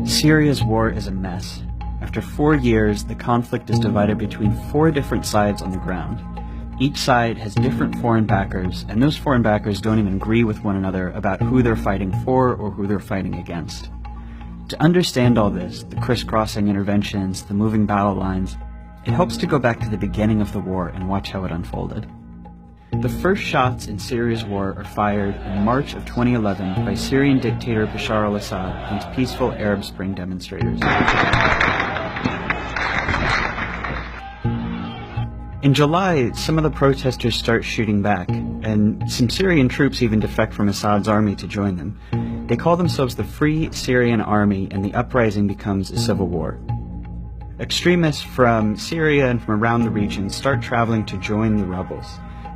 Syria's war is a mess. After 4 years, the conflict is divided between 4 different sides on the ground. Each side has different foreign backers, and those foreign backers don't even agree with one another about who they're fighting for or who they're fighting against. To understand all this, the crisscrossing interventions, the moving battle lines, it helps to go back to the beginning of the war and watch how it unfolded. The first shots in Syria's war are fired in March of 2011 by Syrian dictator Bashar al-Assad against peaceful Arab Spring demonstrators. In July, some of the protesters start shooting back, and some Syrian troops even defect from Assad's army to join them. They call themselves the Free Syrian Army, and the uprising becomes a civil war. Extremists from Syria and from around the region start traveling to join the rebels.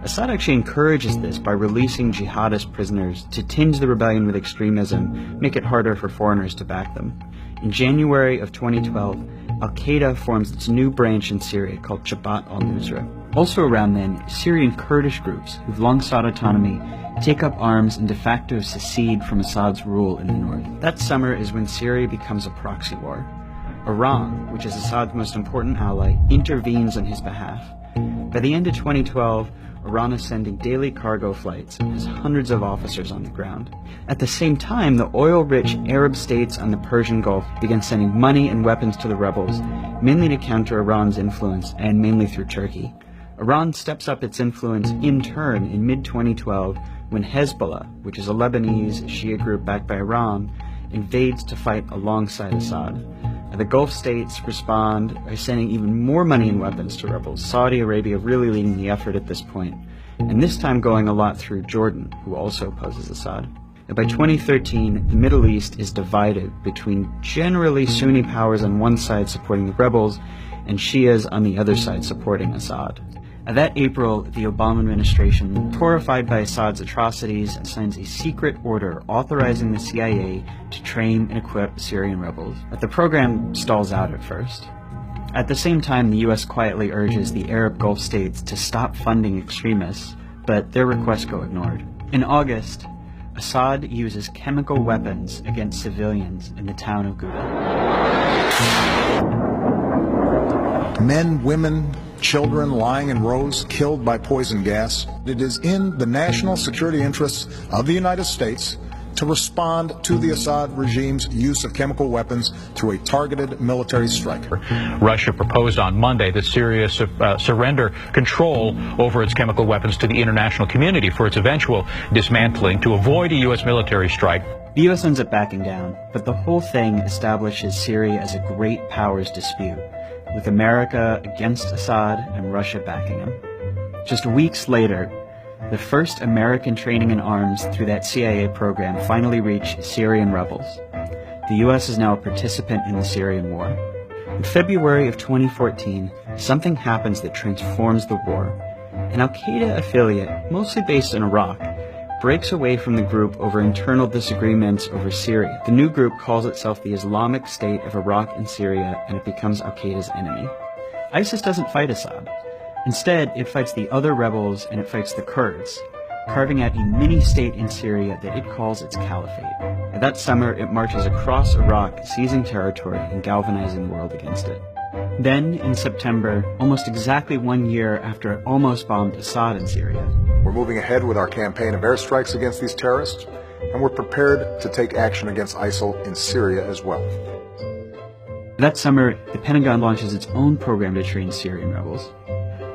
Assad actually encourages this by releasing jihadist prisoners to tinge the rebellion with extremism, make it harder for foreigners to back them. In January of 2012, Al-Qaeda forms its new branch in Syria called Jabhat al-Nusra. Also around then, Syrian Kurdish groups who've long sought autonomy take up arms and de facto secede from Assad's rule in the north. That summer is when Syria becomes a proxy war. Iran, which is Assad's most important ally, intervenes on his behalf. By the end of 2012, Iran is sending daily cargo flights and has hundreds of officers on the ground. At the same time, the oil-rich Arab states on the Persian Gulf begin sending money and weapons to the rebels, mainly to counter Iran's influence and mainly through Turkey. Iran steps up its influence in turn in mid-2012 when Hezbollah, which is a Lebanese Shia group backed by Iran, invades to fight alongside Assad. The Gulf states respond by sending even more money and weapons to rebels, Saudi Arabia really leading the effort at this point, and this time going a lot through Jordan, who also opposes Assad. And by 2013, the Middle East is divided between generally Sunni powers on one side supporting the rebels and Shias on the other side supporting Assad. That April, the Obama administration, horrified by Assad's atrocities, signs a secret order authorizing the CIA to train and equip Syrian rebels. But the program stalls out at first. At the same time, the US quietly urges the Arab Gulf states to stop funding extremists, but their requests go ignored. In August, Assad uses chemical weapons against civilians in the town of Ghouta. Men, women, children lying in rows, killed by poison gas. It is in the national security interests of the United States to respond to the Assad regime's use of chemical weapons through a targeted military strike. Russia proposed on Monday that Syria surrender control over its chemical weapons to the international community for its eventual dismantling to avoid a U.S. military strike. The U.S. ends up backing down, but the whole thing establishes Syria as a great powers dispute, with America against Assad and Russia backing him. Just weeks later, the first American training in arms through that CIA program finally reached Syrian rebels. The U.S. is now a participant in the Syrian war. In February of 2014, something happens that transforms the war. An Al-Qaeda affiliate, mostly based in Iraq, breaks away from the group over internal disagreements over Syria. The new group calls itself the Islamic State of Iraq and Syria, and it becomes Al-Qaeda's enemy. ISIS doesn't fight Assad. Instead, it fights the other rebels and it fights the Kurds, carving out a mini-state in Syria that it calls its caliphate. And that summer, it marches across Iraq, seizing territory and galvanizing the world against it. Then, in September, almost exactly 1 year after it almost bombed Assad in Syria, We're moving ahead with our campaign of airstrikes against these terrorists, and we're prepared to take action against ISIL in Syria as well. That summer, the Pentagon launches its own program to train Syrian rebels.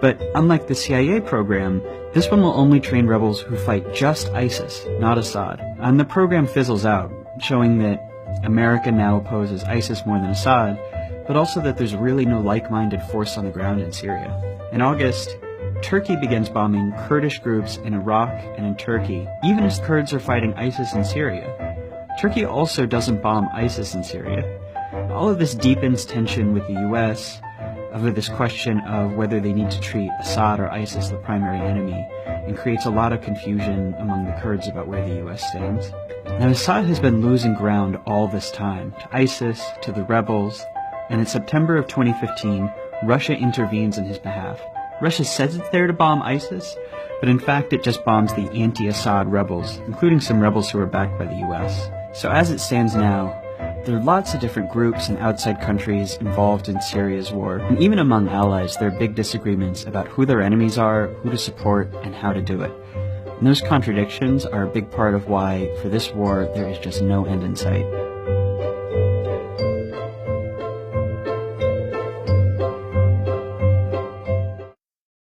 But unlike the CIA program, this one will only train rebels who fight just ISIS, not Assad. And the program fizzles out, showing that America now opposes ISIS more than Assad, but also that there's really no like-minded force on the ground in Syria. In August, Turkey begins bombing Kurdish groups in Iraq and in Turkey, even as Kurds are fighting ISIS in Syria. Turkey also doesn't bomb ISIS in Syria. All of this deepens tension with the US over this question of whether they need to treat Assad or ISIS the primary enemy, and creates a lot of confusion among the Kurds about where the US stands. Now, Assad has been losing ground all this time, to ISIS, to the rebels, and in September of 2015, Russia intervenes on his behalf. Russia says it's there to bomb ISIS, but in fact it just bombs the anti-Assad rebels, including some rebels who are backed by the US. So as it stands now, There are lots of different groups and outside countries involved in Syria's war, and even among allies there are big disagreements about who their enemies are, who to support, and how to do it. And those contradictions are a big part of why, for this war, there is just no end in sight.